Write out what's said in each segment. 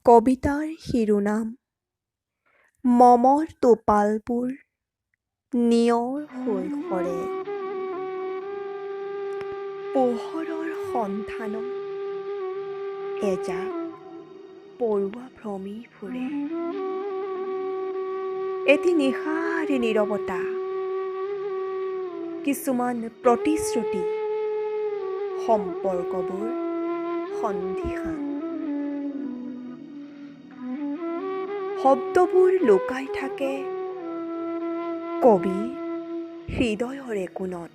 কবিতাৰ শিৰোনাম মমৰ টোপালবোৰ নিয়ৰ হৈ সৰে। পোহৰৰ সন্ধানত এজাক পৰুৱা ভ্ৰমি ফুৰে। এটি নিশাৰ নীৰৱতা, কিছুমান প্ৰতিশ্ৰুতি, সম্পৰ্কবোৰ সন্ধিহান। শব্দবোৰ লুকাই থাকে কবিৰ হৃদয়ৰে কোণত।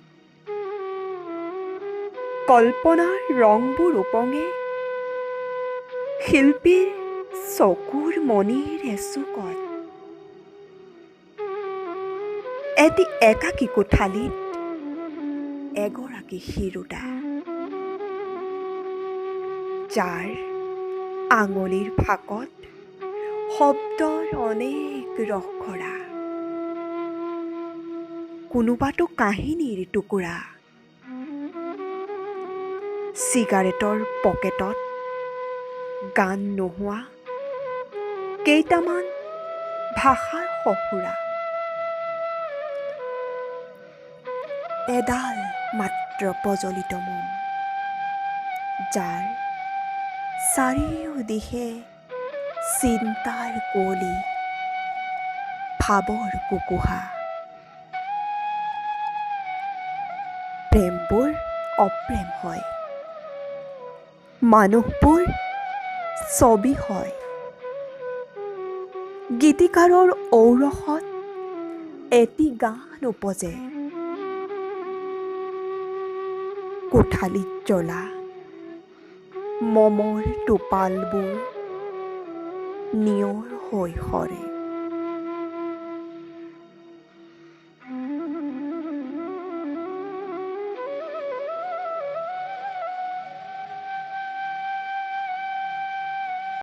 কল্পনাৰ ৰংবোৰ উপঙে শিল্পীৰ চকুৰ মণিৰ এচুকত। এটি একাকী কোঠালিত এগৰাকী শিৰোদা, যাৰ আঙুলিৰ ফাঁকত শব্দৰ অনেক ৰসখৰা। কোনোবাটো কাহিনীৰ টুকুৰা, চিগাৰেটৰ পকেটত গান নোহোৱা কেইটামান ভাষাৰ সঁফুৰা। এডাল মাত্ৰ প্ৰজ্বলিত মম, যাৰ চাৰিওদিশে চিন্তাৰ কুঁৱলী, ভাৱৰ কুকুহা। প্ৰেমবোৰ অপ্ৰেম হয়, মানুহবোৰ ছবি হয়। গীতিকাৰৰ ঔৰসত এটি গান উপজে। কোঠালিত জ্বলা মমৰ টোপালবোৰ নিয়ৰ হৈ সৰে।